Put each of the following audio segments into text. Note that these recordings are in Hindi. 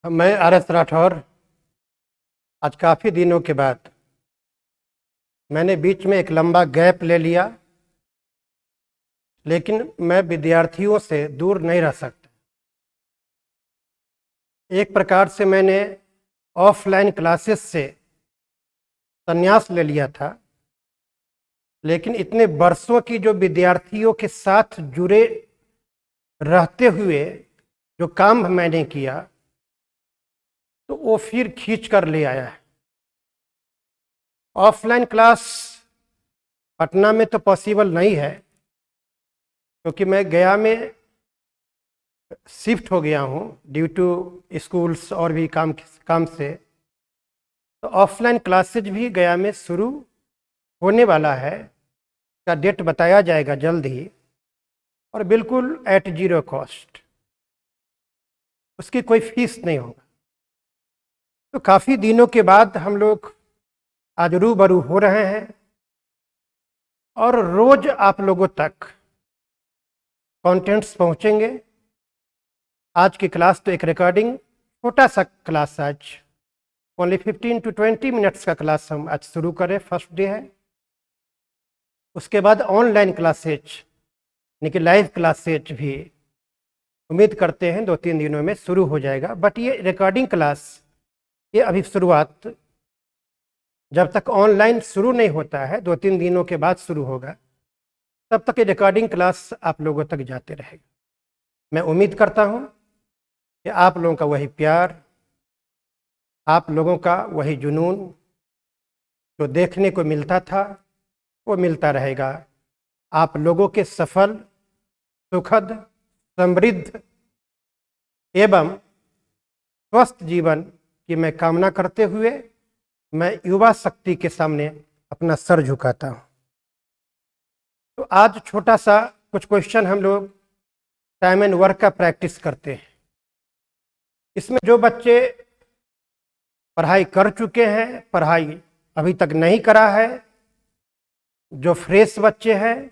मैं RS राठौर। आज काफ़ी दिनों के बाद मैंने बीच में एक लंबा गैप ले लिया, लेकिन मैं विद्यार्थियों से दूर नहीं रह सकता। एक प्रकार से मैंने ऑफलाइन क्लासेस से संन्यास ले लिया था, लेकिन इतने वर्षों की जो विद्यार्थियों के साथ जुड़े रहते हुए जो काम मैंने किया, तो वो फिर खींच कर ले आया है। ऑफलाइन क्लास पटना में तो पॉसिबल नहीं है, क्योंकि मैं गया में शिफ्ट हो गया हूँ ड्यू टू स्कूल्स और भी काम से। तो ऑफलाइन क्लासेज भी गया में शुरू होने वाला है, का डेट बताया जाएगा जल्द ही, और बिल्कुल एट जीरो कॉस्ट। उसकी कोई फीस नहीं होगा। तो काफ़ी दिनों के बाद हम लोग आज रूबरू हो रहे हैं, और रोज आप लोगों तक कंटेंट्स पहुंचेंगे। आज की क्लास तो एक रिकॉर्डिंग छोटा सा क्लास, आज ओनली 15 to 20 मिनट्स का क्लास हम आज शुरू करें, फर्स्ट डे है। उसके बाद ऑनलाइन क्लासेज यानी कि लाइव क्लासेज भी उम्मीद करते हैं 2-3 दिनों में शुरू हो जाएगा। बट ये रिकॉर्डिंग क्लास, ये अभी शुरुआत, जब तक ऑनलाइन शुरू नहीं होता है, 2-3 दिनों के बाद शुरू होगा, तब तक ये रिकॉर्डिंग क्लास आप लोगों तक जाते रहेगा। मैं उम्मीद करता हूँ कि आप लोगों का वही प्यार, आप लोगों का वही जुनून जो देखने को मिलता था, वो मिलता रहेगा। आप लोगों के सफल, सुखद, समृद्ध एवं स्वस्थ जीवन की मैं कामना करते हुए मैं युवा शक्ति के सामने अपना सर झुकाता हूँ। तो आज छोटा सा कुछ क्वेश्चन हम लोग टाइम एंड वर्क का प्रैक्टिस करते हैं। इसमें जो बच्चे पढ़ाई कर चुके हैं, पढ़ाई अभी तक नहीं करा है, जो फ्रेश बच्चे हैं,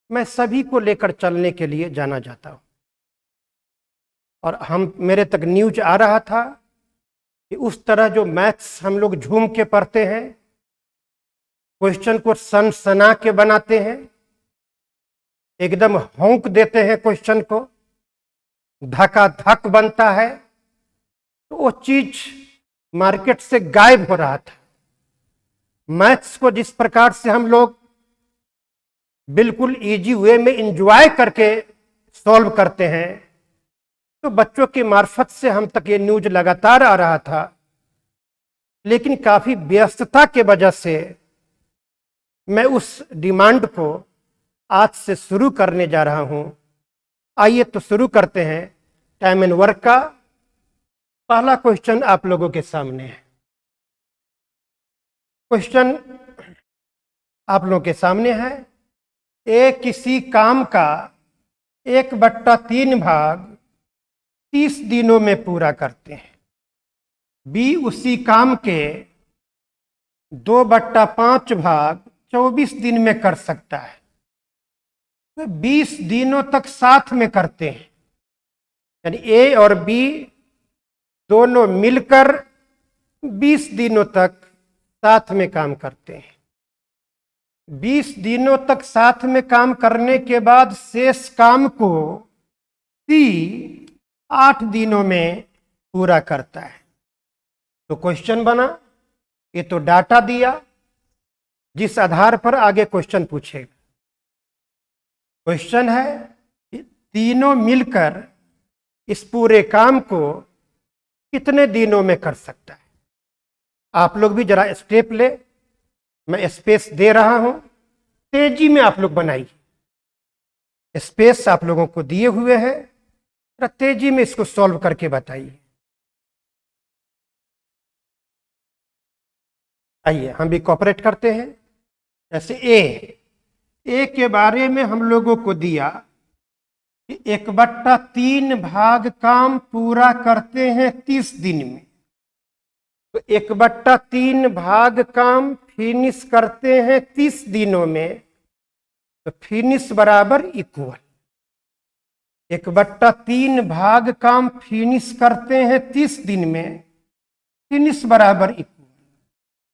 मैं सभी को लेकर चलने के लिए जाना चाहता हूँ। और मेरे तक न्यूज आ रहा था कि उस तरह जो मैथ्स हम लोग झूम के पढ़ते हैं, क्वेश्चन को सना के बनाते हैं, एकदम हौंक देते हैं क्वेश्चन को, धका धक बनता है, तो वो चीज मार्केट से गायब हो रहा था। मैथ्स को जिस प्रकार से हम लोग बिल्कुल इजी वे में एंजॉय करके सॉल्व करते हैं, तो बच्चों की मार्फत से हम तक ये न्यूज लगातार आ रहा था, लेकिन काफी व्यस्तता के वजह से मैं उस डिमांड को आज से शुरू करने जा रहा हूं। आइए तो शुरू करते हैं टाइम एंड वर्क का। पहला क्वेश्चन आप लोगों के सामने है। क्वेश्चन आप लोगों के सामने है, ए किसी काम का 1/3 भाग 30 दिनों में पूरा करते हैं, बी उसी काम के 2/5 भाग 24 दिन में कर सकता है। तो 20 दिनों तक साथ में करते हैं, यानी ए और बी दोनों मिलकर 20 दिनों तक साथ में काम करते हैं। 20 दिनों तक साथ में काम करने के बाद शेष काम को सी 8 दिनों में पूरा करता है। तो क्वेश्चन बना, ये तो डाटा दिया जिस आधार पर आगे क्वेश्चन पूछेगा। क्वेश्चन है तीनों मिलकर इस पूरे काम को कितने दिनों में कर सकता है। आप लोग भी जरा स्टेप ले, मैं स्पेस दे रहा हूं, तेजी में आप लोग बनाइए। स्पेस आप लोगों को दिए हुए हैं, तेजी में इसको सॉल्व करके बताइए। आइए हम भी कोऑपरेट करते हैं। जैसे ए के बारे में हम लोगों को दिया कि 1/3 भाग काम पूरा करते हैं 30 दिन में। तो 1/3 भाग काम फिनिश करते हैं 30 दिनों में, तो फिनिश बराबर इक्वल। 1/3 भाग काम फिनिश करते हैं 30 दिन में, फिनिश बराबर इक्वल,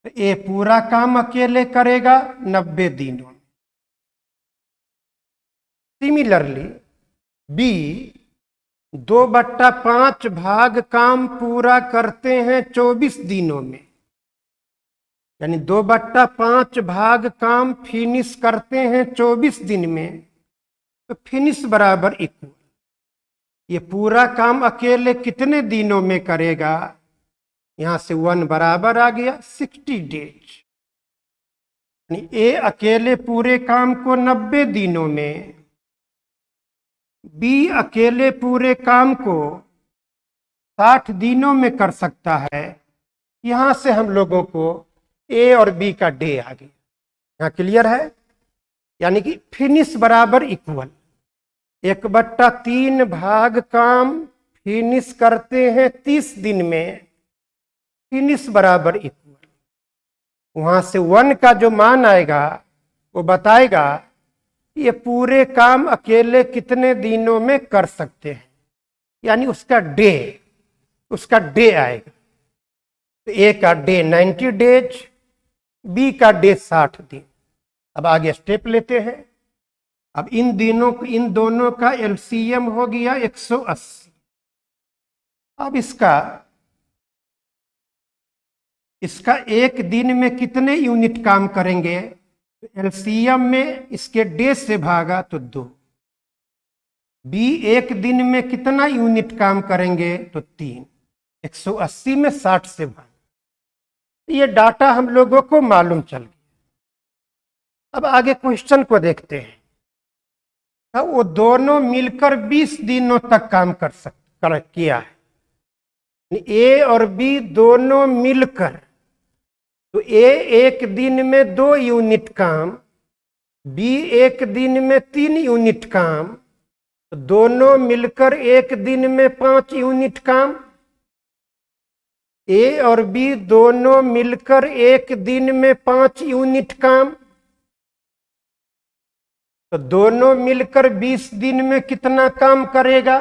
तो ए पूरा काम अकेले करेगा 90 दिनों में। सिमिलरली बी 2/5 भाग काम पूरा करते हैं 24 दिनों में, यानी 2/5 भाग काम फिनिश करते हैं 24 दिन में, तो फिनिश बराबर इक्वल, ये पूरा काम अकेले कितने दिनों में करेगा, यहां से 1 बराबर आ गया 60 डेज, यानी ए अकेले पूरे काम को 90 दिनों में, बी अकेले पूरे काम को 60 दिनों में कर सकता है। यहां से हम लोगों को ए और बी का डे आ गया, यहां क्लियर है, यानी कि फिनिश बराबर इक्वल, 1/3 भाग काम फिनिश करते हैं 30 दिन में, फिनिश बराबर इक्वल, वहां से 1 का जो मान आएगा वो बताएगा ये पूरे काम अकेले कितने दिनों में कर सकते हैं, यानी उसका डे आएगा। तो ए का डे 90 डेज, बी का डे 60 दिन। अब आगे स्टेप लेते हैं। अब इन दोनों का एलसीएम हो गया 180। अब इसका एक दिन में कितने यूनिट काम करेंगे, एलसीएम में इसके डे से भागा तो 2। बी एक दिन में कितना यूनिट काम करेंगे तो 3। 180 में 60 से भागा, ये डाटा हम लोगों को मालूम चल गया। अब आगे क्वेश्चन को देखते हैं। तो वो दोनों मिलकर 20 दिनों तक काम किया है। ए और बी दोनों मिलकर, तो ए एक दिन में 2 यूनिट काम, बी एक दिन में 3 यूनिट काम, तो दोनों मिलकर एक दिन में 5 यूनिट काम। ए और बी दोनों मिलकर एक दिन में 5 यूनिट काम, तो दोनों मिलकर 20 दिन में कितना काम करेगा,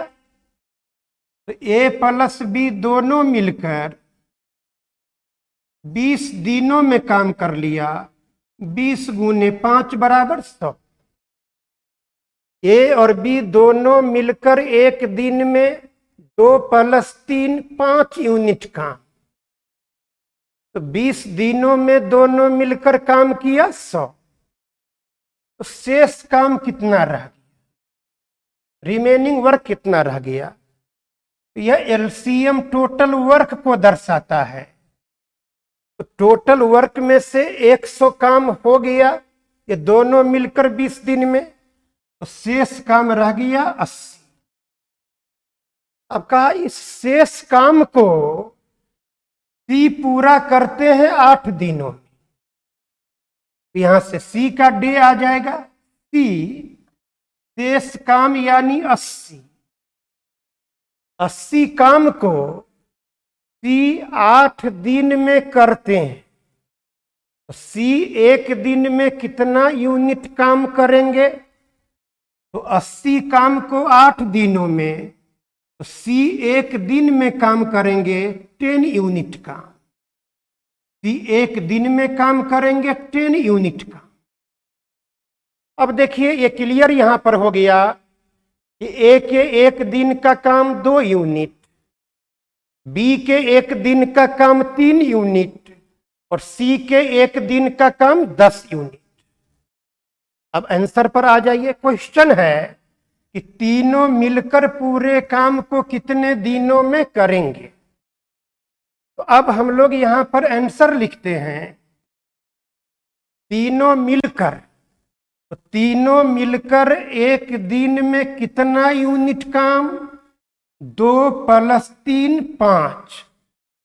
तो ए प्लस बी दोनों मिलकर 20 दिनों में काम कर लिया। 20 गुने 5 बराबर 100। ए और बी दोनों मिलकर एक दिन में 2 + 3 5 यूनिट काम, तो 20 दिनों में दोनों मिलकर काम किया 100। तो शेष काम कितना रह गया, रिमेनिंग वर्क कितना रह गया, तो यह एलसीएम टोटल वर्क को दर्शाता है। तो टोटल वर्क में से 100 काम हो गया, ये दोनों मिलकर 20 दिन में, तो शेष काम रह गया 80। अब कहा इस शेष काम को सी पूरा करते हैं 8 दिनों में, यहां से सी का डे आ जाएगा। सी शेष काम यानी 80 काम को सी 8 दिन में करते हैं, तो सी एक दिन में कितना यूनिट काम करेंगे, तो 80 काम को 8 दिनों में, तो सी एक दिन में काम करेंगे 10 यूनिट काम। सी एक दिन में काम करेंगे 10 यूनिट काम। अब देखिए ये क्लियर यहां पर हो गया कि ए के एक दिन का काम 2 यूनिट, बी के एक दिन का काम 3 यूनिट और सी के एक दिन का काम 10 यूनिट। अब आंसर पर आ जाइए। क्वेश्चन है कि तीनों मिलकर पूरे काम को कितने दिनों में करेंगे। तो अब हम लोग यहां पर आंसर लिखते हैं तीनों मिलकर, तो तीनों मिलकर एक दिन में कितना यूनिट काम, 2 + 3 5,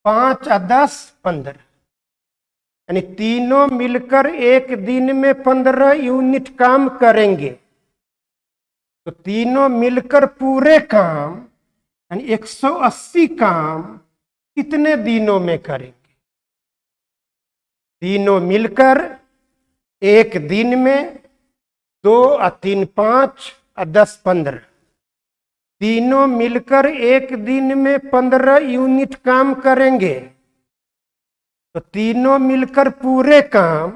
5 + 10 15, यानी तीनों मिलकर एक दिन में 15 यूनिट काम करेंगे। तो तीनों मिलकर पूरे काम यानी 180 काम कितने दिनों में करेंगे, तीनों मिलकर एक दिन में 2 + 3 5 + 10 15, तीनों मिलकर एक दिन में 15 यूनिट काम करेंगे, तो तीनों मिलकर पूरे काम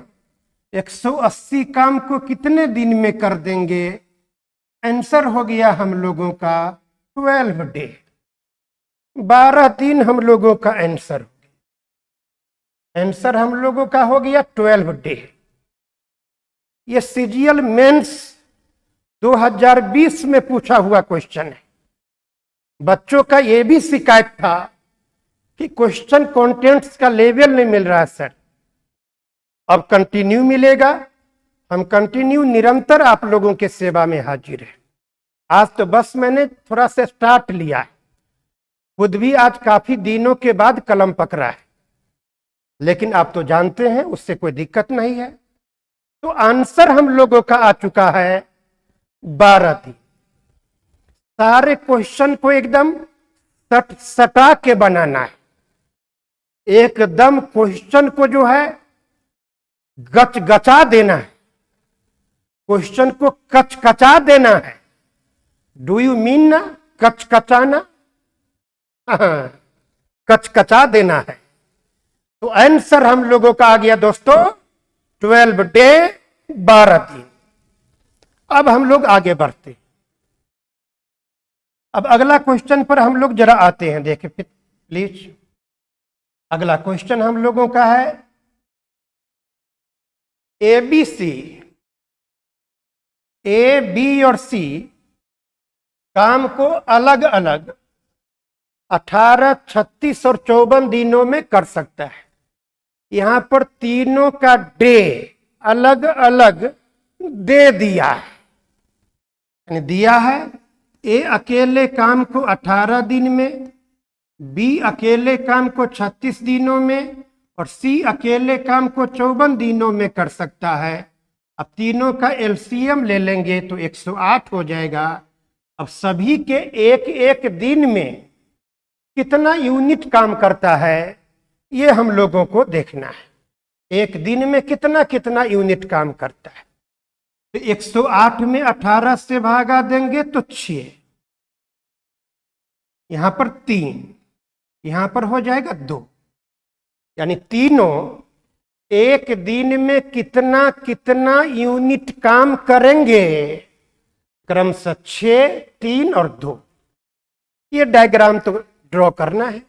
180 काम को कितने दिन में कर देंगे? आंसर हो गया हम लोगों का 12 डे। 12 दिन हम लोगों का आंसर हम लोगों का हो गया 12 डे। ये सीजीएल मेंस 2020 में पूछा हुआ क्वेश्चन है। बच्चों का ये भी शिकायत था कि क्वेश्चन कंटेंट्स का लेवल नहीं मिल रहा है सर। अब कंटिन्यू मिलेगा, हम कंटिन्यू निरंतर आप लोगों के सेवा में हाजिर है। आज तो बस मैंने थोड़ा सा स्टार्ट लिया है, खुद भी आज काफी दिनों के बाद कलम पकड़ा है, लेकिन आप तो जानते हैं उससे कोई दिक्कत नहीं है। तो आंसर हम लोगों का आ चुका है 12 दिन। सारे क्वेश्चन को एकदम सटा के बनाना है, एकदम क्वेश्चन को जो है गचा देना है, क्वेश्चन को कचा देना है। डू यू मीन ना कचाना? कचा देना है। तो आंसर हम लोगों का आ गया दोस्तों 12 डे 12 दिन। अब हम लोग आगे बढ़ते हैं। अब अगला क्वेश्चन पर हम लोग जरा आते हैं, देखें प्लीज। अगला क्वेश्चन हम लोगों का है ABC, A, B और C काम को अलग अलग 18, 36 और 54 दिनों में कर सकता है। यहां पर तीनों का डे अलग अलग दे दिया है, यानी दिया है ए अकेले काम को 18 दिन में, बी अकेले काम को 36 दिनों में और सी अकेले काम को 54 दिनों में कर सकता है। अब तीनों का एलसीएम ले लेंगे तो 108 हो जाएगा। अब सभी के एक एक दिन में कितना यूनिट काम करता है ये हम लोगों को देखना है। एक दिन में कितना कितना यूनिट काम करता है। तो 108 में 18 से भागा देंगे तो 6, यहां पर 3, यहां पर हो जाएगा 2, यानी तीनों एक दिन में कितना कितना यूनिट काम करेंगे, क्रमशः 6, 3 और 2। ये डायग्राम तो ड्रॉ करना है।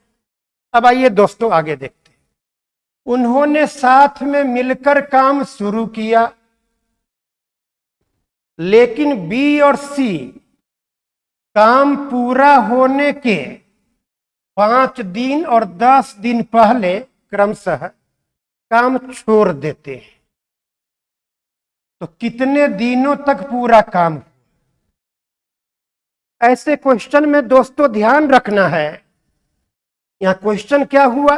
अब आइए दोस्तों आगे देखते हैं। उन्होंने साथ में मिलकर काम शुरू किया, लेकिन बी और सी काम पूरा होने के 5 दिन और 10 दिन पहले क्रमशः काम छोड़ देते हैं। तो कितने दिनों तक पूरा काम? ऐसे क्वेश्चन में दोस्तों ध्यान रखना है। यहां क्वेश्चन क्या हुआ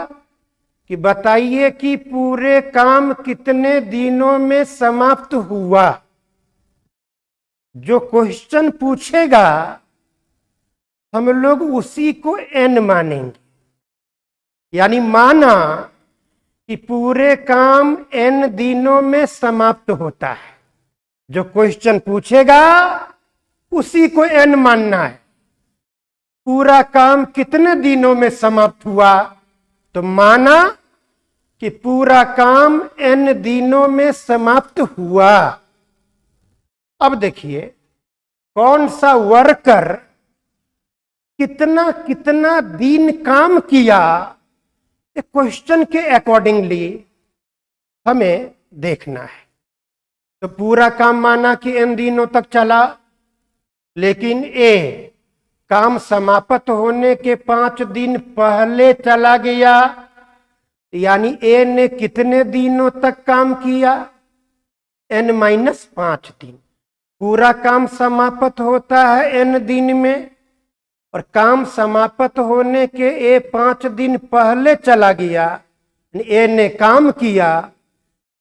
कि बताइए कि पूरे काम कितने दिनों में समाप्त हुआ। जो क्वेश्चन पूछेगा हम लोग उसी को एन मानेंगे, यानी माना कि पूरे काम एन दिनों में समाप्त होता है। जो क्वेश्चन पूछेगा उसी को एन मानना है। पूरा काम कितने दिनों में समाप्त हुआ, तो माना कि पूरा काम एन दिनों में समाप्त हुआ। अब देखिए कौन सा वर्कर कितना कितना दिन काम किया, क्वेश्चन के अकॉर्डिंगली हमें देखना है। तो पूरा काम माना कि एन दिनों तक चला, लेकिन ए काम समाप्त होने के 5 दिन पहले चला गया, यानी ए ने कितने दिनों तक काम किया, n-5 दिन। पूरा काम समाप्त होता है n दिन में, और काम समाप्त होने के ए 5 दिन पहले चला गया, ए ने काम किया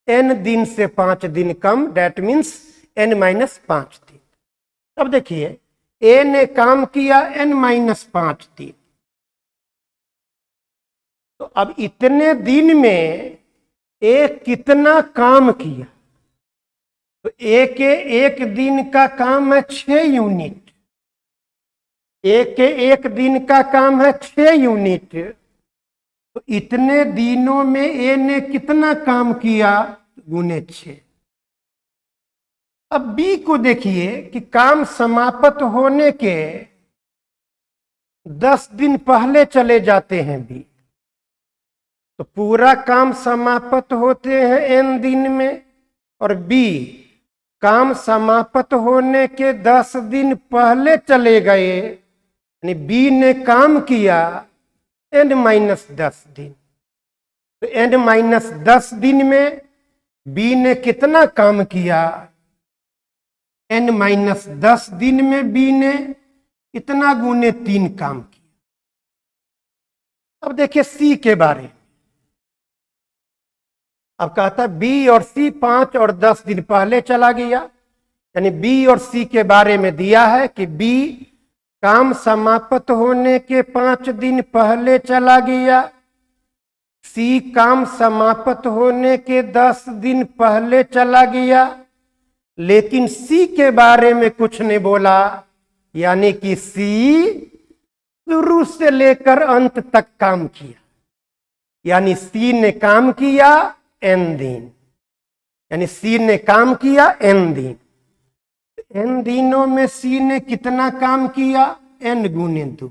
n दिन से 5 दिन कम, डेट मीन्स n-5 दिन। अब देखिए ए ने काम किया n-5 दिन, तो अब इतने दिन में ए कितना काम किया, तो ए के एक दिन का काम है 6 यूनिट, एक दिन का काम है 6 यूनिट, तो इतने दिनों में ए ने कितना काम किया, गुने 6। अब बी को देखिए कि काम समाप्त होने के 10 दिन पहले चले जाते हैं बी, तो पूरा काम समाप्त होते हैं n दिन में, और बी काम समाप्त होने के 10 दिन पहले चले गए, यानी बी ने काम किया n-10 दिन। तो n-10 दिन में बी ने कितना काम किया, n-10 दिन में बी ने इतना गुने 3 काम किया। अब देखिए सी के बारे में, अब कहता है बी और सी 5 और 10 दिन पहले चला गया, यानी बी और सी के बारे में दिया है कि बी काम समाप्त होने के 5 दिन पहले चला गया, सी काम समाप्त होने के 10 दिन पहले चला गया, लेकिन सी के बारे में कुछ नहीं बोला, यानी कि सी शुरू से लेकर अंत तक काम किया, यानी सी ने काम किया n दिन, यानी सी ने काम किया n दिन। n दिनों में सी ने कितना काम किया, n गुने 2।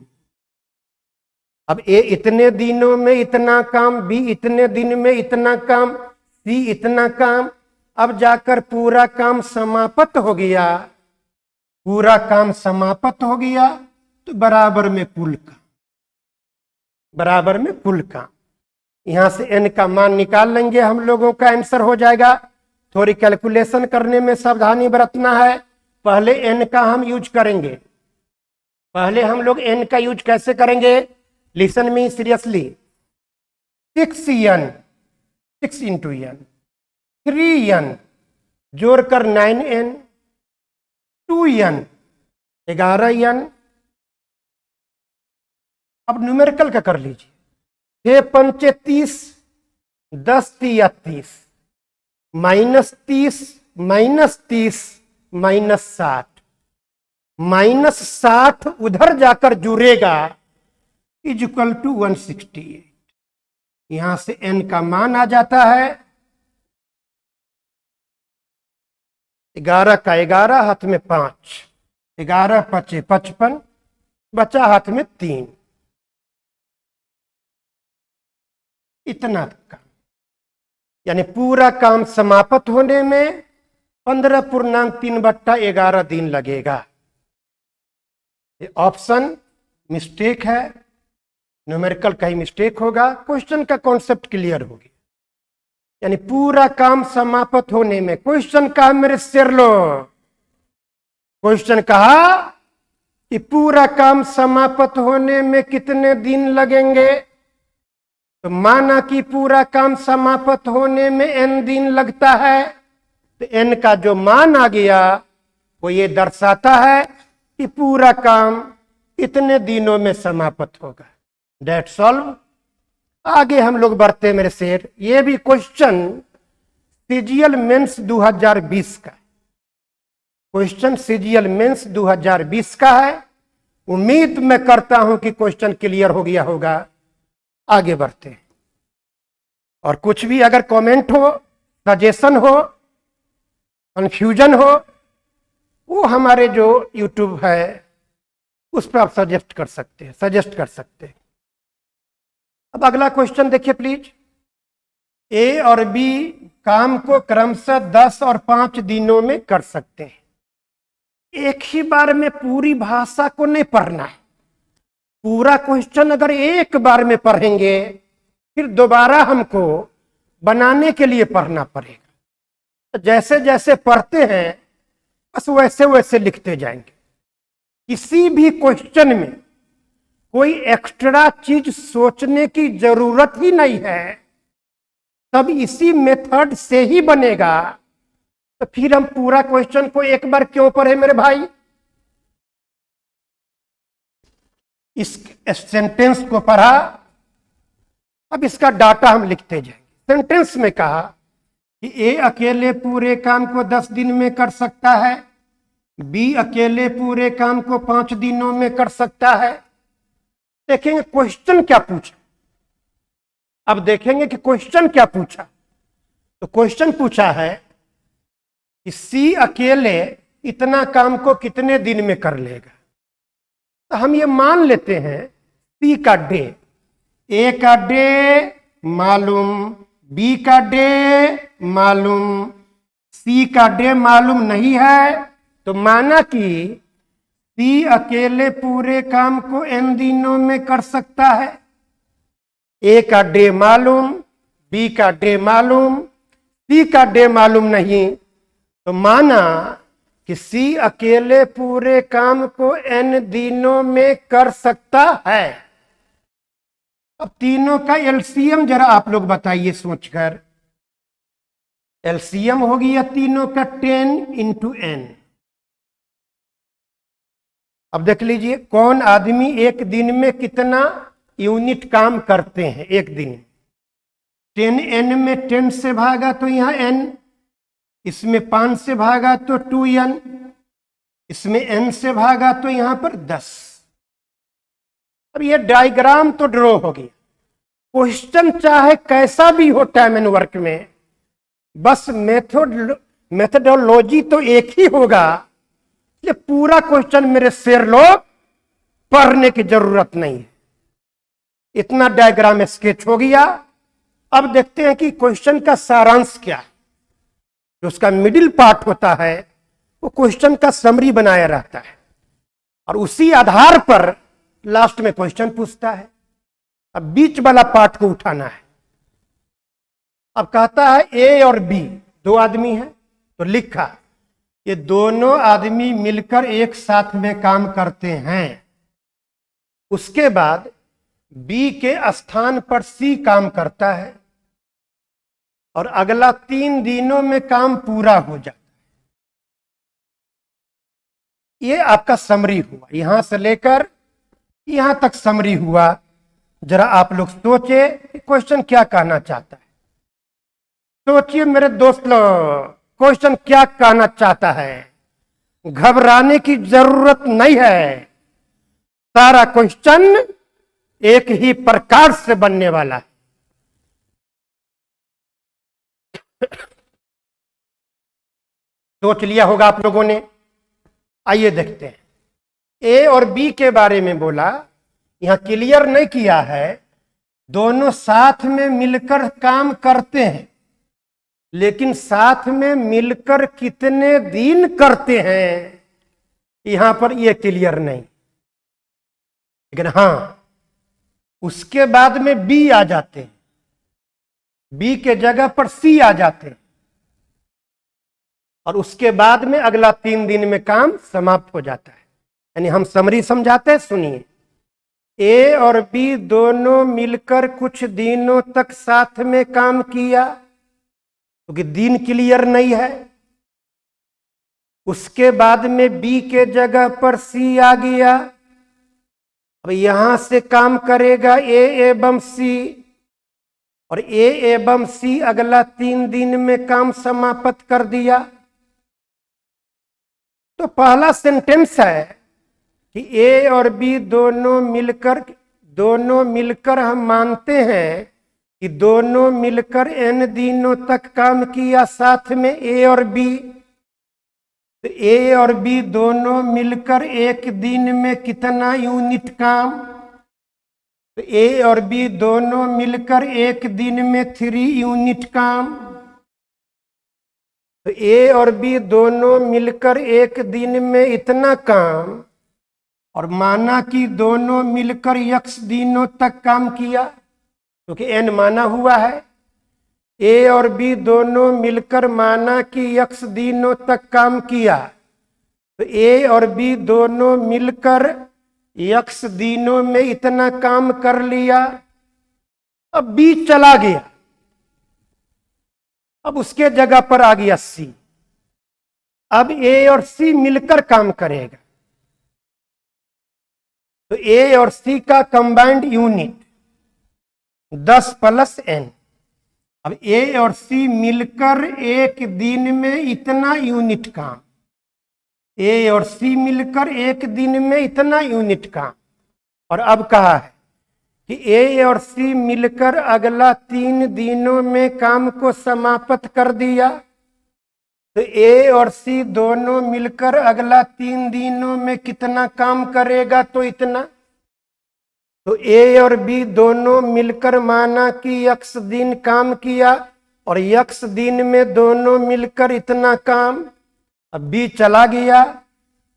अब ए इतने दिनों में इतना काम, बी इतने दिन में इतना काम, सी इतना काम। अब जाकर पूरा काम समाप्त हो गया, पूरा काम समाप्त हो गया, तो बराबर में कुल काम, बराबर में कुल काम। यहां से n का मान निकाल लेंगे, हम लोगों का आंसर हो जाएगा। थोड़ी कैलकुलेशन करने में सावधानी बरतना है। पहले n का हम यूज करेंगे, पहले हम लोग n का यूज कैसे करेंगे, listen me seriously. 6n 6 into n, 3n जोड़कर 9n, 2n 11n। अब न्यूमेरिकल का कर लीजिए, 6 पंचे 30, 10 तिया 30, -30 -30 -60, -60 उधर जाकर जुड़ेगा इक्वल टू 168। यहां से n का मान आ जाता है 11 का 11, हाथ में 5, 11 पचे 55, बचा हाथ में 3। इतना काम, यानी पूरा काम समाप्त होने में 15.3/11 दिन लगेगा। ये ऑप्शन मिस्टेक है, न्यूमेरिकल का ही मिस्टेक होगा। क्वेश्चन का कॉन्सेप्ट क्लियर हो गया, यानी पूरा काम समाप्त होने में। क्वेश्चन कहा मेरे शेर लो, क्वेश्चन कहा कि पूरा काम समाप्त होने में कितने दिन लगेंगे, तो माना कि पूरा काम समाप्त होने में n दिन लगता है, तो n का जो मान आ गया वो ये दर्शाता है कि पूरा काम इतने दिनों में समाप्त होगा। That's all. आगे हम लोग बढ़ते मेरे शेर। ये भी क्वेश्चन सीजीएल मेंस 2020 का, क्वेश्चन सीजीएल मेंस 2020 का है। उम्मीद मैं करता हूं कि क्वेश्चन क्लियर हो गया होगा। आगे बढ़ते हैं, और कुछ भी अगर कमेंट हो, सजेशन हो, कंफ्यूजन हो, वो हमारे जो यूट्यूब है उस पर आप सजेस्ट कर सकते हैं। अब अगला क्वेश्चन देखिए प्लीज। ए और बी काम को क्रमशः 10 और 5 दिनों में कर सकते हैं। एक ही बार में पूरी भाषा को नहीं पढ़ना है। पूरा क्वेश्चन अगर एक बार में पढ़ेंगे, फिर दोबारा हमको बनाने के लिए पढ़ना पड़ेगा। तो जैसे जैसे पढ़ते हैं बस वैसे वैसे लिखते जाएंगे। किसी भी क्वेश्चन में कोई एक्स्ट्रा चीज सोचने की जरूरत ही नहीं है, सब इसी मेथड से ही बनेगा। तो फिर हम पूरा क्वेश्चन को एक बार क्यों पढ़े मेरे भाई। इस सेंटेंस को पढ़ा, अब इसका डाटा हम लिखते जाएंगे। सेंटेंस में कहा कि ए अकेले पूरे काम को 10 दिन में कर सकता है, बी अकेले पूरे काम को 5 दिनों में कर सकता है। देखेंगे क्वेश्चन क्या पूछा। अब देखेंगे कि क्वेश्चन क्या पूछा। तो क्वेश्चन पूछा है कि सी अकेले इतना काम को कितने दिन में कर लेगा। तो हम ये मान लेते हैं सी का डे, ए का डे मालूम, बी का डे मालूम, सी का डे मालूम नहीं है। तो माना कि सी अकेले पूरे काम को n दिनों में कर सकता है। ए का डे मालूम, बी का डे मालूम, सी का डे मालूम नहीं। तो माना कि सी अकेले पूरे काम को n दिनों में कर सकता है। अब तीनों का एलसीएम जरा आप लोग बताइए सोचकर। एलसीएम हो गया तीनों का 10 इंटू n। अब देख लीजिए कौन आदमी एक दिन में कितना यूनिट काम करते हैं एक दिन। 10n में 10 से भागा तो यहाँ n, इसमें 5 से भागा तो 2n, इसमें n से भागा तो यहां पर 10। अब ये डायग्राम तो ड्रॉ हो गया। क्वेश्चन चाहे कैसा भी हो टाइम एंड वर्क में, बस मेथोडोलॉजी तो एक ही होगा। ये पूरा क्वेश्चन मेरे शेर लोग पढ़ने की जरूरत नहीं है। इतना डायग्राम स्केच हो गया। अब देखते हैं कि क्वेश्चन का सारांश क्या है। जो उसका मिडिल पार्ट होता है वो क्वेश्चन का समरी बनाया रहता है और उसी आधार पर लास्ट में क्वेश्चन पूछता है। अब बीच वाला पार्ट को उठाना है। अब कहता है ए और बी दो आदमी हैं, तो लिखा ये दोनों आदमी मिलकर एक साथ में काम करते हैं। उसके बाद बी के स्थान पर सी काम करता है और अगला 3 दिनों में काम पूरा हो जाता है। ये आपका समरी हुआ, यहां से लेकर यहां तक समरी हुआ। जरा आप लोग सोचे क्वेश्चन क्या कहना चाहता है। सोचिए मेरे दोस्त लोग क्वेश्चन क्या कहना चाहता है। घबराने की जरूरत नहीं है। सारा क्वेश्चन एक ही प्रकार से बनने वाला है। सोच लिया होगा आप लोगों ने। आइए देखते हैं। ए और बी के बारे में बोला, यहां क्लियर नहीं किया है। दोनों साथ में मिलकर काम करते हैं, लेकिन साथ में मिलकर कितने दिन करते हैं यहां पर ये क्लियर नहीं। लेकिन हां उसके बाद में बी आ जाते हैं, बी के जगह पर सी आ जाते हैं और उसके बाद में अगला 3 दिन में काम समाप्त हो जाता है। यानी हम समरी समझाते हैं, सुनिए। ए और बी दोनों मिलकर कुछ दिनों तक साथ में काम किया, क्योंकि दिन क्लियर नहीं है। उसके बाद में बी के जगह पर सी आ गया। अब यहां से काम करेगा ए एवं सी और ए एवं सी अगला 3 दिन में काम समाप्त कर दिया। तो पहला सेंटेंस है कि ए और बी दोनों मिलकर हम मानते हैं कि दोनों मिलकर n दिनों तक काम किया साथ में ए और बी। तो ए और बी दोनों मिलकर एक दिन में कितना यूनिट काम। तो ए और बी दोनों मिलकर एक दिन में 3 यूनिट काम। तो ए और बी दोनों मिलकर एक दिन में इतना काम और माना कि दोनों मिलकर x दिनों तक काम किया, क्योंकि n माना हुआ है। ए और बी दोनों मिलकर माना कि x दिनों तक काम किया। तो ए और बी दोनों मिलकर x दिनों में इतना काम कर लिया। अब बी चला गया, अब उसके जगह पर आ गया सी। अब ए और सी मिलकर काम करेगा। तो ए और सी का कंबाइंड यूनिट 10 + n। अब ए और सी मिलकर एक दिन में इतना यूनिट काम। ए और सी मिलकर एक दिन में इतना यूनिट काम। और अब कहा है कि ए और सी मिलकर अगला 3 दिनों में काम को समाप्त कर दिया। तो ए और सी दोनों मिलकर अगला 3 दिनों में कितना काम करेगा? तो इतना। तो ए और बी दोनों मिलकर माना कि x दिन काम किया और x दिन में दोनों मिलकर इतना काम। अब बी चला गया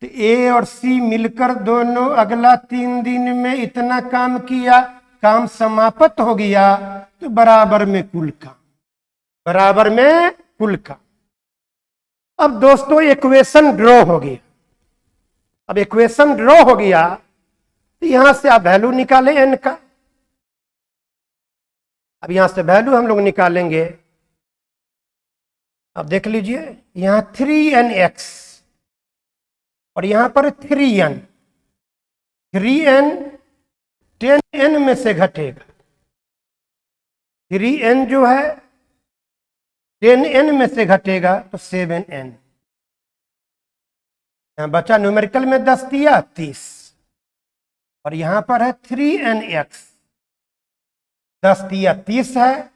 तो ए और सी मिलकर दोनों अगला 3 दिन में इतना काम किया, काम समाप्त हो गया। तो बराबर में कुल काम, बराबर में कुल काम। अब दोस्तों इक्वेशन ड्रॉ हो गया। अब इक्वेशन ड्रॉ हो गया तो यहां से आप वैल्यू निकालें एन का। अब यहां से वैल्यू हम लोग निकालेंगे। अब देख लीजिए यहां 3nx और यहां पर 3n। 3n 10n में से घटेगा। 3n जो है 10n में से घटेगा तो 7n। यहां बचा न्यूमेरिकल में 10 दिया 30 और यहां पर है 3nx। 10 दिया 30 है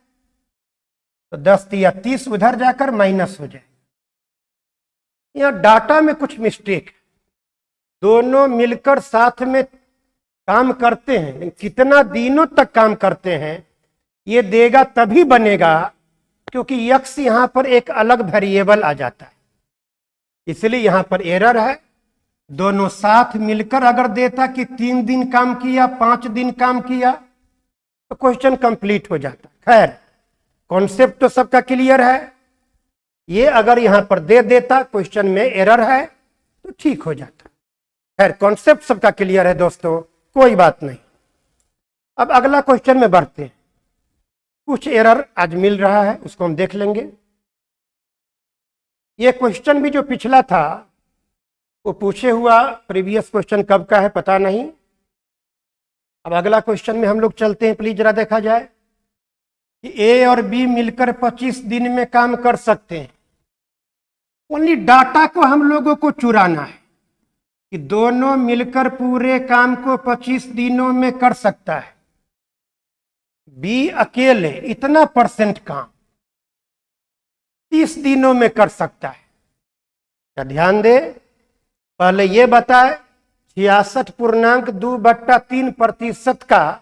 तो 10 दिया 30 उधर जाकर माइनस हो जाए। यहां डाटा में कुछ मिस्टेक है। दोनों मिलकर साथ में काम करते हैं लेकिन कितना दिनों तक काम करते हैं ये देगा तभी बनेगा, क्योंकि x यहां पर एक अलग वेरिएबल आ जाता है, इसलिए यहां पर एरर है। दोनों साथ मिलकर अगर देता कि 3 दिन काम किया 5 दिन काम किया तो क्वेश्चन कंप्लीट हो जाता। खैर कॉन्सेप्ट तो सबका क्लियर है। ये अगर यहां पर दे देता क्वेश्चन में एरर है तो ठीक हो जाता। खैर कॉन्सेप्ट सबका क्लियर है दोस्तों, कोई बात नहीं। अब अगला क्वेश्चन में बढ़ते हैं। कुछ एरर आज मिल रहा है उसको हम देख लेंगे। ये क्वेश्चन भी जो पिछला था वो पूछे हुआ प्रीवियस क्वेश्चन कब का है पता नहीं। अब अगला क्वेश्चन में हम लोग चलते हैं, प्लीज जरा देखा जाए कि ए और बी मिलकर 25 दिन में काम कर सकते हैं। ओनली डाटा को हम लोगों को चुराना है कि दोनों मिलकर पूरे काम को 25 दिनों में कर सकता है। बी अकेले इतना परसेंट काम 30 दिनों में कर सकता है। क्या ध्यान दे, पहले ये बताए 66.2/3% का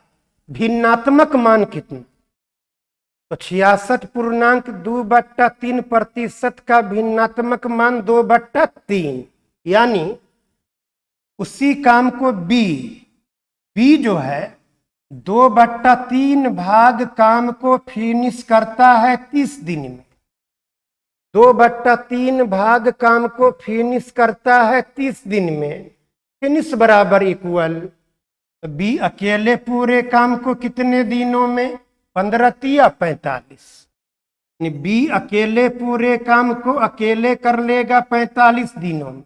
भिन्नात्मक मान कितना? तो 66.2/3% का भिन्नात्मक मान 2/3, यानी उसी काम को बी जो है 2/3 भाग काम को फिनिश करता है 30 दिन में। 2/3 भाग काम को फिनिश करता है 30 दिन में। फिनिश बराबर इक्वल बी अकेले पूरे काम को कितने दिनों में? 15 या 45। बी अकेले पूरे काम को अकेले कर लेगा 45 दिनों में।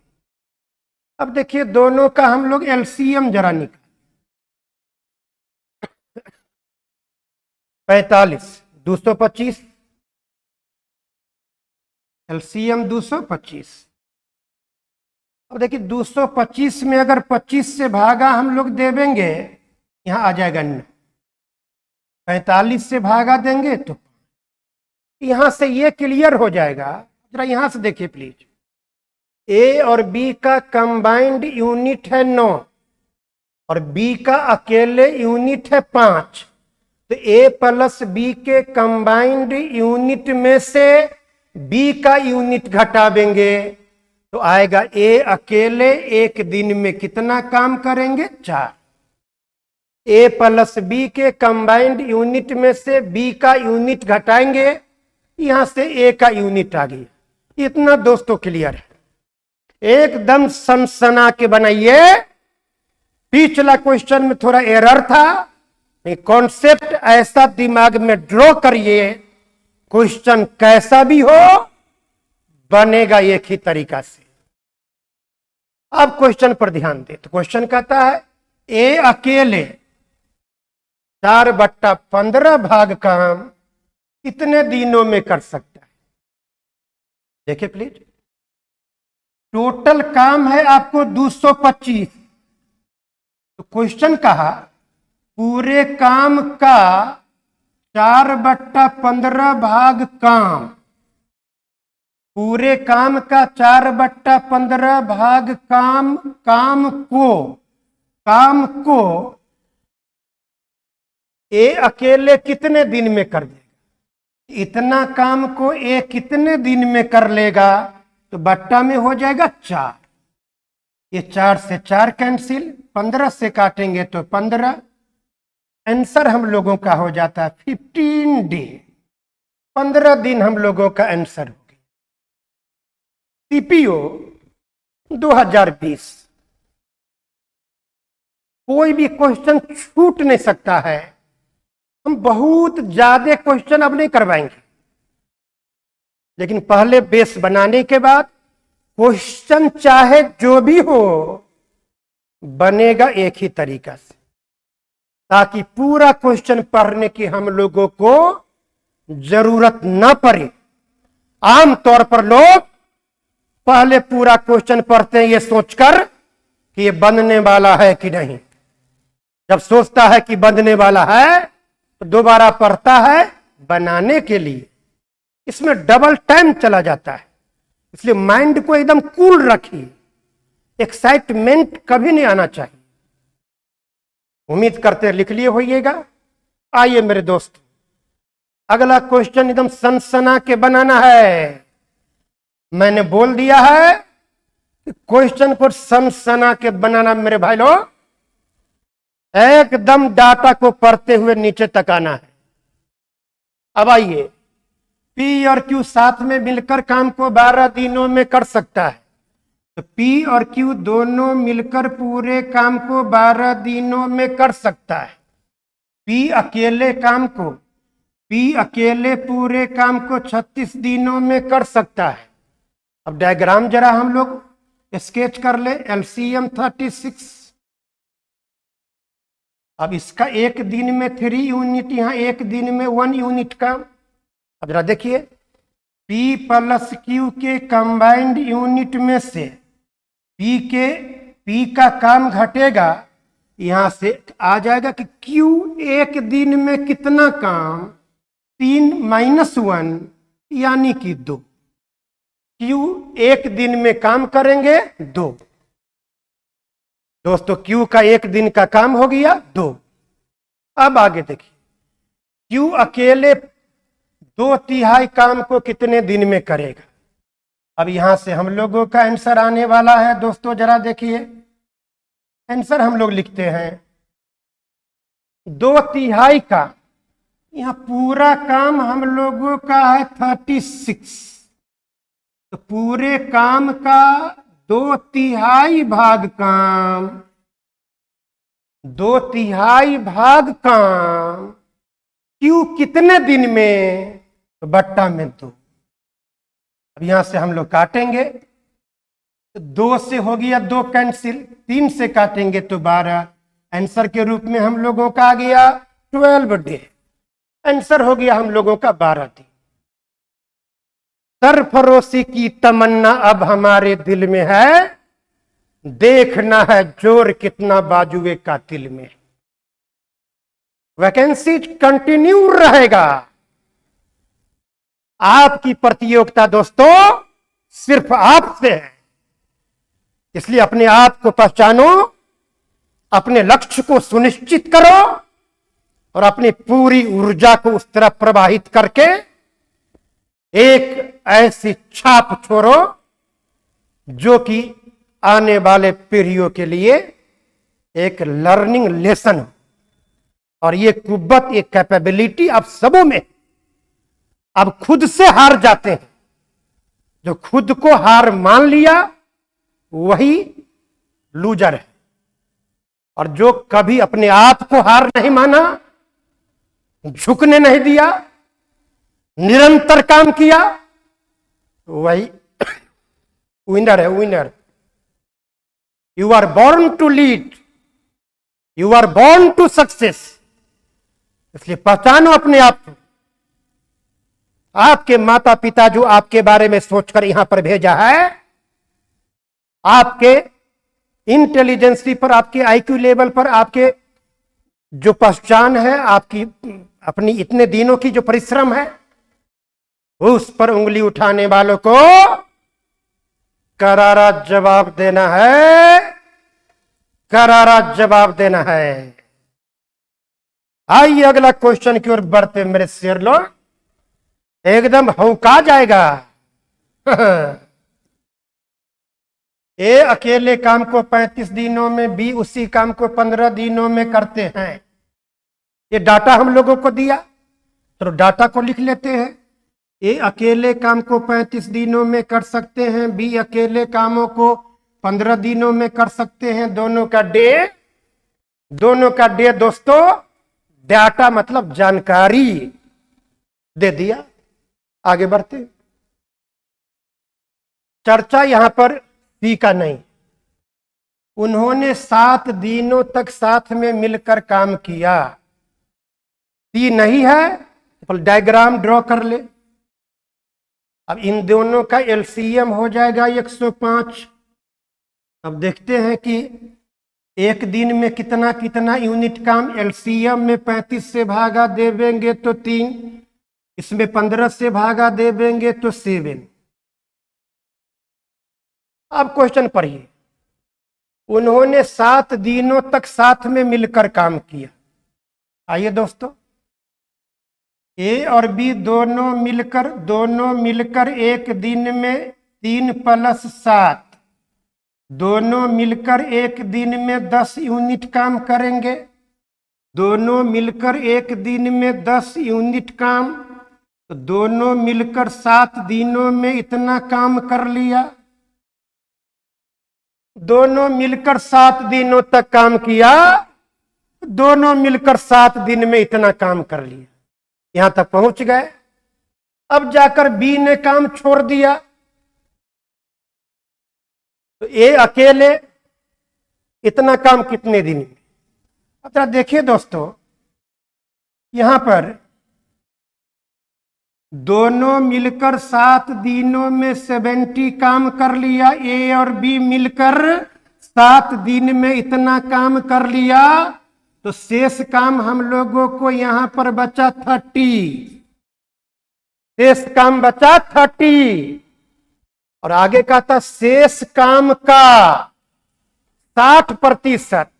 अब देखिए दोनों का हम लोग एलसीएम जरा निकाल। 45 225 एलसीएम 225। अब देखिए 225 में अगर 25 से भागा हम लोग देवेंगे यहां आ जाएगा 9। 45 से भागा देंगे तो यहां से ये क्लियर हो जाएगा। जरा यहां से देखिए प्लीज, ए और बी का कंबाइंड यूनिट है 9 और बी का अकेले यूनिट है 5। तो ए प्लस बी के कंबाइंड यूनिट में से बी का यूनिट घटावेंगे तो आएगा ए अकेले एक दिन में कितना काम करेंगे? 4। ए प्लस बी के कंबाइंड यूनिट में से बी का यूनिट घटाएंगे, यहां से ए का यूनिट आ गया। इतना दोस्तों क्लियर है, एकदम सनसना के बनाइए। पिछला क्वेश्चन में थोड़ा एरर था, कॉन्सेप्ट ऐसा दिमाग में ड्रॉ करिए, क्वेश्चन कैसा भी हो बनेगा एक ही तरीका से। अब क्वेश्चन पर ध्यान दे तो क्वेश्चन कहता है ए अकेले 4/15 भाग काम कितने दिनों में कर सकता है? देखिए प्लीज, टोटल काम है आपको 225। तो क्वेश्चन कहा पूरे काम का 4/15 भाग काम, पूरे काम का 4/15 भाग काम, काम को ए अकेले कितने दिन में कर देगा, इतना काम को ए कितने दिन में कर लेगा, तो बट्टा में हो जाएगा 4। ये 4 से 4 कैंसिल, 15 से काटेंगे तो 15। आंसर हम लोगों का हो जाता है 15 डे, 15 दिन हम लोगों का आंसर हो गया। सीपीओ 2020। कोई भी क्वेश्चन छूट नहीं सकता है। हम बहुत ज्यादा क्वेश्चन अब नहीं करवाएंगे, लेकिन पहले बेस बनाने के बाद क्वेश्चन चाहे जो भी हो बनेगा एक ही तरीका से, ताकि पूरा क्वेश्चन पढ़ने की हम लोगों को जरूरत न पड़े। आमतौर पर लोग पहले पूरा क्वेश्चन पढ़ते हैं ये सोचकर कि ये बनने वाला है कि नहीं। जब सोचता है कि बनने वाला है तो दोबारा पढ़ता है बनाने के लिए। इसमें डबल टाइम चला जाता है, इसलिए माइंड को एकदम कूल रखिए, एक्साइटमेंट कभी नहीं आना चाहिए। उम्मीद करते लिख लिए होइएगा। आइए मेरे दोस्त, अगला क्वेश्चन एकदम सनसना के बनाना है। मैंने बोल दिया है कि क्वेश्चन को सनसना के बनाना मेरे भाई लोग, एकदम डाटा को पढ़ते हुए नीचे तक आना है। अब आइए, पी और क्यू साथ में मिलकर काम को 12 दिनों में कर सकता है, तो पी और क्यू दोनों मिलकर पूरे काम को 12 दिनों में कर सकता है। पी अकेले पूरे काम को 36 दिनों में कर सकता है। अब डायग्राम जरा हम लोग स्केच कर ले। एलसीएम 36। अब इसका एक दिन में 3 यूनिट, यहां एक दिन में 1 यूनिट का। अब जरा देखिए, P प्लस Q के कंबाइंड यूनिट में से P का काम घटेगा, यहां से आ जाएगा कि Q एक दिन में कितना काम, 3 - 1 यानी कि 2। Q एक दिन में काम करेंगे 2। दोस्तों Q का एक दिन का काम हो गया 2। अब आगे देखिए, Q अकेले 2/3 काम को कितने दिन में करेगा। अब यहां से हम लोगों का आंसर आने वाला है। दोस्तों जरा देखिए, आंसर हम लोग लिखते हैं 2/3 का, यहां पूरा काम हम लोगों का है 36, तो पूरे काम का 2/3 भाग काम, 2/3 भाग काम क्यों कितने दिन में, तो बट्टा में 2। अब यहां से हम लोग काटेंगे तो 2 से हो गया 2 कैंसिल, 3 से काटेंगे तो 12। आंसर के रूप में हम लोगों का आ गया 12 डे। आंसर हो गया हम लोगों का 12 दिन। सरफरोशी की तमन्ना अब हमारे दिल में है, देखना है जोर कितना बाजुए का दिल में। वैकेंसी कंटिन्यू रहेगा। आपकी प्रतियोगिता दोस्तों सिर्फ आपसे है, इसलिए अपने आप को पहचानो, अपने लक्ष्य को सुनिश्चित करो और अपनी पूरी ऊर्जा को उस तरफ प्रवाहित करके एक ऐसी छाप छोड़ो जो कि आने वाले पीढ़ियों के लिए एक लर्निंग लेसन हो। और ये कुव्वत, ये कैपेबिलिटी आप सबों में। अब खुद से हार जाते हैं, जो खुद को हार मान लिया वही लूजर है, और जो कभी अपने आप को हार नहीं माना, झुकने नहीं दिया, निरंतर काम किया, वही विनर है, winner. You are born to lead, you are born to success. इसलिए पहचानो अपने आप को। आपके माता पिता जो आपके बारे में सोचकर यहां पर भेजा है, आपके इंटेलिजेंसी पर, आपके आईक्यू लेवल पर, आपके जो पहचान है, आपकी अपनी इतने दिनों की जो परिश्रम है, उस पर उंगली उठाने वालों को करारा जवाब देना है, करारा जवाब देना है। आइए अगला क्वेश्चन की ओर बढ़ते मेरे शेर लोग, एकदम हौका जाएगा। ए अकेले काम को 35 दिनों में, बी उसी काम को 15 दिनों में करते हैं। ये डाटा हम लोगों को दिया, तो डाटा को लिख लेते हैं। ए अकेले काम को 35 दिनों में कर सकते हैं, बी अकेले कामों को 15 दिनों में कर सकते हैं। दोनों का डे दोस्तों, डाटा मतलब जानकारी दे दिया। आगे बढ़ते, चर्चा यहां पर सी का नहीं, उन्होंने 7 दिनों तक साथ में मिलकर काम किया। सी नहीं है तो डायग्राम ड्रॉ कर ले। अब इन दोनों का एलसीएम हो जाएगा 105। अब देखते हैं कि एक दिन में कितना कितना यूनिट काम। एलसीएम में 35 से भागा देवेंगे तो 3, इसमें 15 से भागा देवेंगे तो 7। अब क्वेश्चन पढ़िए, उन्होंने 7 दिनों तक साथ में मिलकर काम किया। आइए दोस्तों, ए और बी दोनों मिलकर एक दिन में 3 + 7, दोनों मिलकर एक दिन में 10 यूनिट काम करेंगे। दोनों मिलकर एक दिन में 10 यूनिट काम, तो दोनों मिलकर 7 दिनों में इतना काम कर लिया। दोनों मिलकर 7 दिनों तक काम किया, दोनों मिलकर 7 दिन में इतना काम कर लिया। यहां तक पहुंच गए। अब जाकर बी ने काम छोड़ दिया, तो ए अकेले इतना काम कितने दिन में। अब देखिए दोस्तों, यहां पर दोनों मिलकर 7 दिनों में 70 काम कर लिया। ए और बी मिलकर 7 दिन में इतना काम कर लिया, तो शेष काम हम लोगों को यहां पर बचा 30। शेष काम बचा 30, और आगे का था शेष काम का 60%।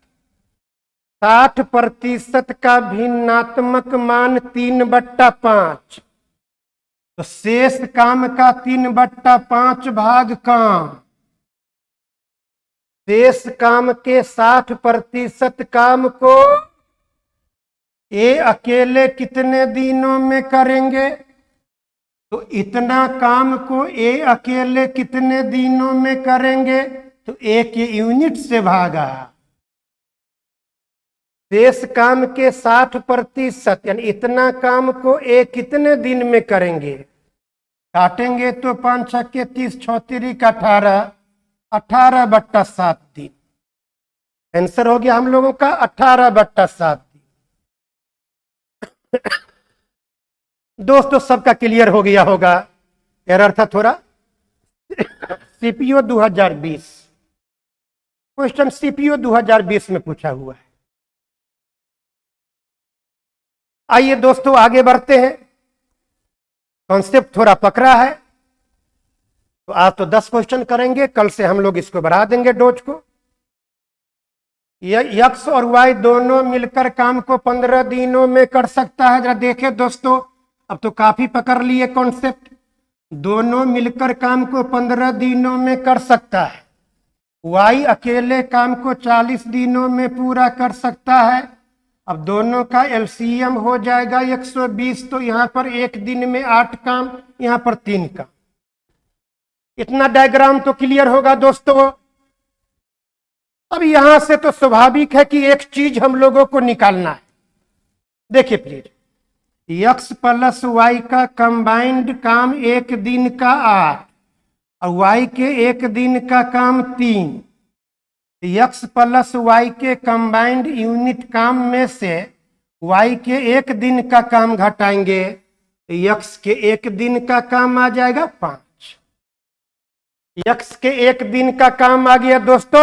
60% का भिन्नात्मक मान 3/5, तो शेष काम का 3/5 भाग काम। शेष काम के 60% काम को ए अकेले कितने दिनों में करेंगे, तो इतना काम को ए अकेले कितने दिनों में करेंगे, तो ए के यूनिट से भागा। शेष काम के 60% यानी इतना काम को ए कितने दिन में करेंगे। काटेंगे तो 5 × 6 = 30, 6 × 3 = 18, 18/7 दिन। आंसर हो गया हम लोगों का 18/7 दिन। दोस्तों सबका क्लियर हो गया होगा, एरर था थोड़ा। सीपीओ 2020, क्वेश्चन सीपीओ 2020 में पूछा हुआ है। आइए दोस्तों आगे बढ़ते हैं। कॉन्सेप्ट थोड़ा पकड़ा है, तो आज तो 10 क्वेश्चन करेंगे, कल से हम लोग इसको बढ़ा देंगे डोज को। एक्स और वाई दोनों मिलकर काम को 15 दिनों में कर सकता है। जरा देखें दोस्तों, अब तो काफी पकड़ लिए कॉन्सेप्ट। दोनों मिलकर काम को 15 दिनों में कर सकता है। वाई अकेले काम को 40 दिनों में पूरा कर सकता है। अब दोनों का एलसीएम हो जाएगा 120, तो यहां पर एक दिन में 8 काम, यहां पर 3 काम। इतना डायग्राम तो क्लियर होगा दोस्तों। अब यहां से तो स्वाभाविक है कि एक चीज हम लोगों को निकालना है। देखिए प्लीज, x + y का कंबाइंड काम एक दिन का 8 और y के एक दिन का काम 3। x + y के कंबाइंड यूनिट काम में से y के एक दिन का काम घटाएंगे, x के एक दिन का काम आ जाएगा 5। यक्स के एक दिन का काम आ गया दोस्तों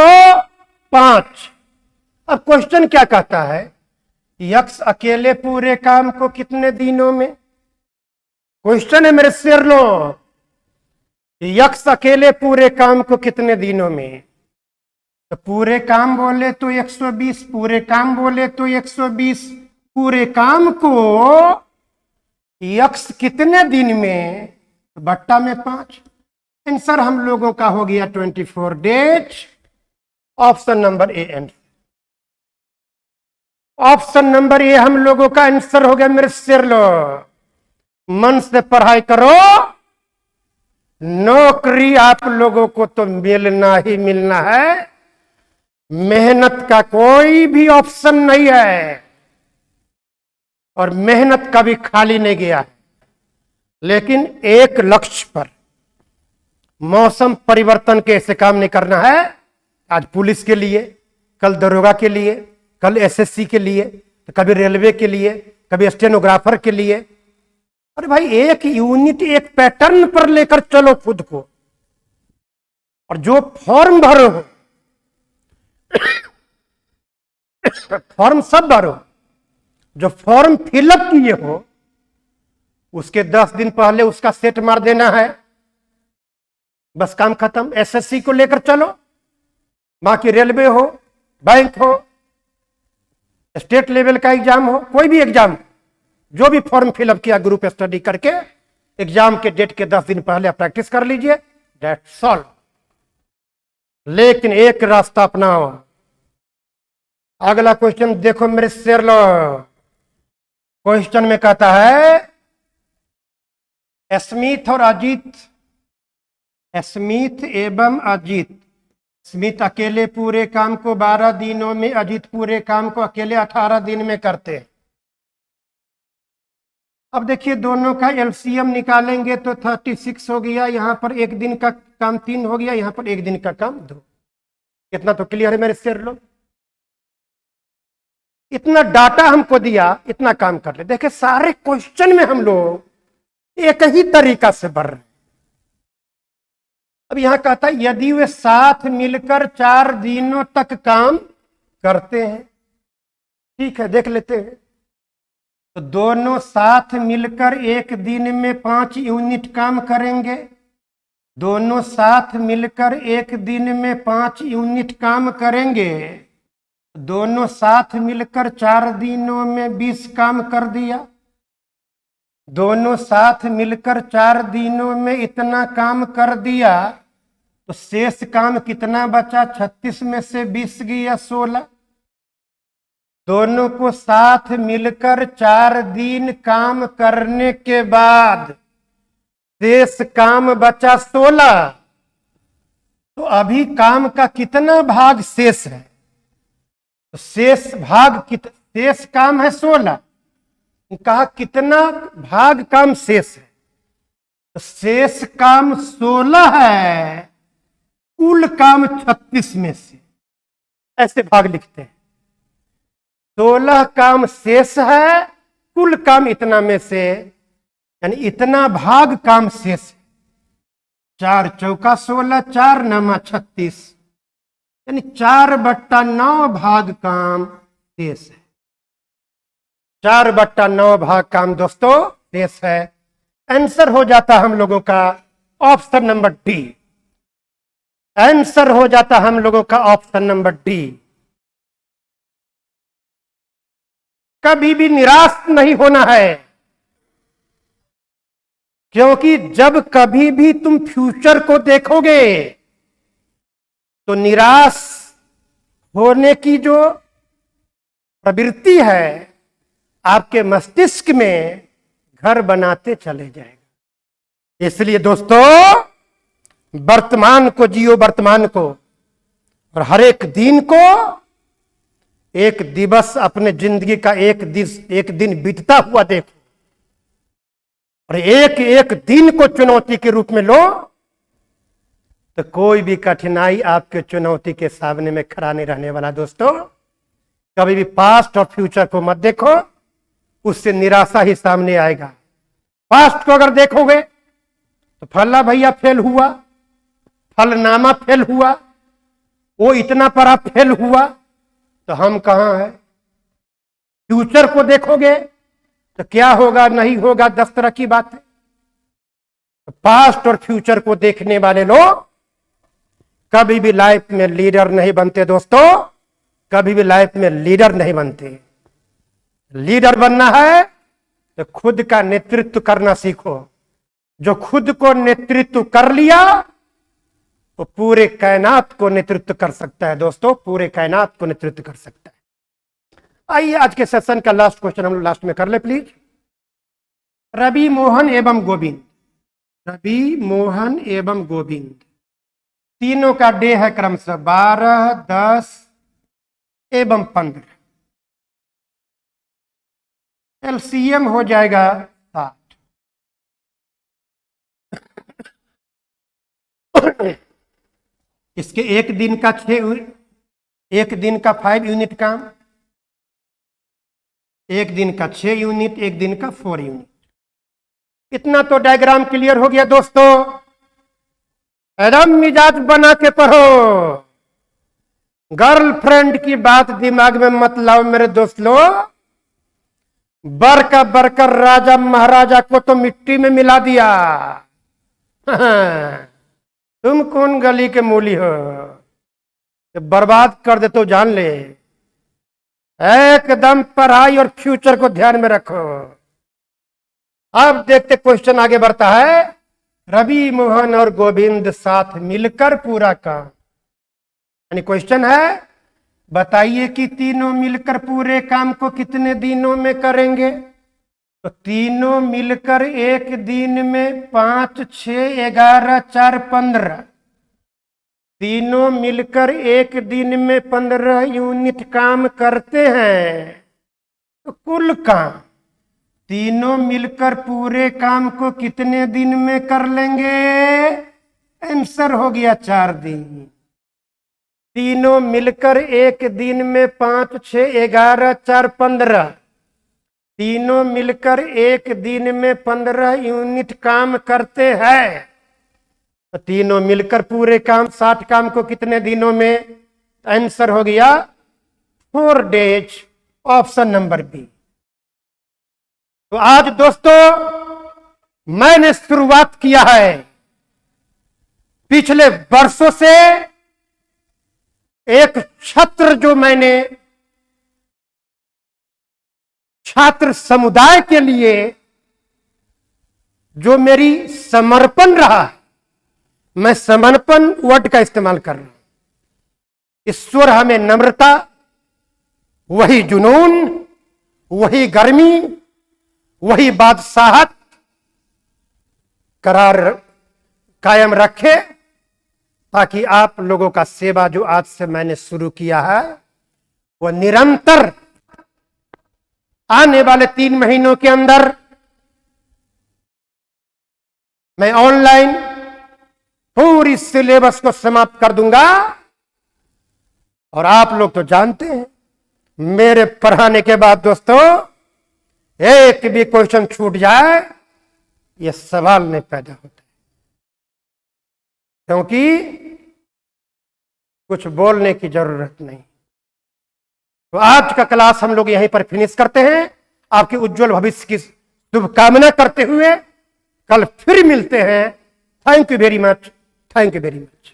5। अब क्वेश्चन क्या कहता है, यक्स अकेले पूरे काम को कितने दिनों में, क्वेश्चन है मेरे शेर लो, यक्स अकेले पूरे काम को कितने दिनों में, तो पूरे काम बोले तो 120, पूरे काम बोले तो 120, पूरे काम को यक्स कितने दिन में, तो बट्टा में 5। आंसर हम लोगों का हो गया 24 days. Option number A and option number A हम लोगों का आंसर हो गया मेरे शेर लो। मन से पढ़ाई करो, नौकरी आप लोगों को तो मिलना ही मिलना है, मेहनत का कोई भी ऑप्शन नहीं है और मेहनत कभी खाली नहीं गया है। लेकिन एक लक्ष्य पर, मौसम परिवर्तन के ऐसे काम नहीं करना है। आज पुलिस के लिए, कल दरोगा के लिए, कल एसएससी के लिए, तो कभी रेलवे के लिए, कभी स्टेनोग्राफर के लिए। अरे भाई एक यूनिट, एक पैटर्न पर लेकर चलो खुद को, और जो फॉर्म भरो हो फॉर्म सब भरो, जो फॉर्म फिलअप किए हो उसके 10 दिन पहले उसका सेट मार देना है, बस काम खत्म। एसएससी को लेकर चलो, बाकी रेलवे हो, बैंक हो, स्टेट लेवल का एग्जाम हो, कोई भी एग्जाम, जो भी फॉर्म फिलअप किया ग्रुप स्टडी करके एग्जाम के डेट के 10 दिन पहले प्रैक्टिस कर लीजिए, दैट्स ऑल। लेकिन एक रास्ता अपनाओ। अगला क्वेश्चन देखो मेरे शेर लो, क्वेश्चन में कहता है स्मिथ और अजीत, स्मिथ एवं अजीत, स्मिथ अकेले पूरे काम को 12 दिनों में, अजीत पूरे काम को अकेले 18 दिन में करते हैं। अब देखिए दोनों का एलसीएम निकालेंगे तो 36 हो गया, यहां पर एक दिन का काम 3 हो गया, यहां पर एक दिन का काम 2। इतना तो क्लियर है मेरे शेर लोग। इतना डाटा हमको दिया, इतना काम कर ले। देखिए सारे क्वेश्चन में हम लोग एक ही तरीका से बढ़ रहे। अब यहां कहता है यदि वे साथ मिलकर 4 दिनों तक काम करते हैं, ठीक है देख लेते हैं। तो दोनों साथ मिलकर एक दिन में 5 यूनिट काम करेंगे, दोनों साथ मिलकर एक दिन में 5 यूनिट काम करेंगे, दोनों साथ मिलकर 4 दिनों में 20 काम कर दिया, दोनों साथ मिलकर 4 दिनों में इतना काम कर दिया, तो शेष काम कितना बचा, 36 में से 20 गया 16। दोनों को साथ मिलकर 4 दिन काम करने के बाद शेष काम बचा 16। तो अभी काम का कितना भाग शेष है, तो शेष भाग शेष काम है 16, कहा कितना भाग काम शेष है, तो शेष काम 16 है, कुल काम 36 में से, ऐसे भाग लिखते हैं। 16 काम शेष है, कुल काम इतना में से, यानी इतना भाग काम शेष है। 4 चौका 16, 4 नमा 36, यानी 4/9 भाग काम शेष है। 4/9 भाग काम दोस्तों शेष है। आंसर हो जाता हम लोगों का ऑप्शन नंबर डी। आंसर हो जाता हम लोगों का ऑप्शन नंबर डी। कभी भी निराश नहीं होना है, क्योंकि जब कभी भी तुम फ्यूचर को देखोगे तो निराश होने की जो प्रवृत्ति है आपके मस्तिष्क में घर बनाते चले जाएगा। इसलिए दोस्तों वर्तमान को जियो, वर्तमान को, और हर एक दिन को एक दिवस अपने जिंदगी का एक दिन बीतता हुआ देखो, और एक एक दिन को चुनौती के रूप में लो, तो कोई भी कठिनाई आपके चुनौती के सामने में खड़ा नहीं रहने वाला। दोस्तों कभी भी पास्ट और फ्यूचर को मत देखो, उससे निराशा ही सामने आएगा। पास्ट को अगर देखोगे तो फल्ला भैया फेल हुआ, फलनामा फेल हुआ, वो इतना बड़ा फेल हुआ, तो हम कहां हैं? फ्यूचर को देखोगे तो क्या होगा नहीं होगा 10 तरह की बात है। पास्ट और फ्यूचर को देखने वाले लोग कभी भी लाइफ में लीडर नहीं बनते दोस्तों, कभी भी लाइफ में लीडर नहीं बनते। लीडर बनना है तो खुद का नेतृत्व करना सीखो। जो खुद को नेतृत्व कर लिया वो पूरे कायनात को नेतृत्व कर सकता है दोस्तों, पूरे कायनात को नेतृत्व कर सकता है। आइए आज के सेशन का लास्ट क्वेश्चन हम लोग लास्ट में कर ले प्लीज। रवि, मोहन एवं गोविंद, रवि, मोहन एवं गोविंद तीनों का डे है क्रमशः 12, 10 एवं 15। एलसीएम हो जाएगा 7। इसके एक दिन का 5 यूनिट काम, एक दिन का 6 यूनिट, एक दिन का 4 यूनिट। इतना तो डायग्राम क्लियर हो गया दोस्तों। एकदम मिजाज बना के पढ़ो। गर्लफ्रेंड की बात दिमाग में मत लाओ मेरे दोस्त लोग। बर का बरकर राजा महाराजा को तो मिट्टी में मिला दिया। तुम कौन गली के मूली हो, बर्बाद कर दे तो जान ले। एकदम पढ़ाई और फ्यूचर को ध्यान में रखो। अब देखते क्वेश्चन आगे बढ़ता है। रवि, मोहन और गोविंद साथ मिलकर पूरा काम, यानी क्वेश्चन है बताइए कि तीनों मिलकर पूरे काम को कितने दिनों में करेंगे। तो तीनों मिलकर एक दिन में 5, 6, 11, 4, 15। तीनों मिलकर एक दिन में 15 यूनिट काम करते हैं। तो कुल काम तीनों मिलकर पूरे काम को कितने दिन में कर लेंगे? आंसर हो गया 4 दिन। तीनों मिलकर एक दिन में 5, 6, 11, 4, 15। तीनों मिलकर एक दिन में 15 यूनिट काम करते हैं। तो तीनों मिलकर पूरे काम 60 काम को कितने दिनों में? आंसर हो गया 4 डेज, ऑप्शन नंबर बी। तो आज दोस्तों मैंने शुरुआत किया है पिछले वर्षों से एक छत्र जो मैंने छात्र समुदाय के लिए जो मेरी समर्पण रहा, मैं समर्पण वर्ड का इस्तेमाल कर रहा हूं। ईश्वर हमें नम्रता, वही जुनून, वही गर्मी, वही बादशाहत करार कायम रखे, ताकि आप लोगों का सेवा जो आज से मैंने शुरू किया है वो निरंतर आने वाले 3 महीनों के अंदर मैं ऑनलाइन पूरी सिलेबस को समाप्त कर दूंगा। और आप लोग तो जानते हैं मेरे पढ़ाने के बाद दोस्तों एक भी क्वेश्चन छूट जाए यह सवाल नहीं पैदा होता, क्योंकि कुछ बोलने की जरूरत नहीं। तो आज का क्लास हम लोग यहीं पर फिनिश करते हैं। आपके उज्जवल भविष्य की शुभकामना करते हुए कल फिर मिलते हैं। Thank you very much, thank you very much.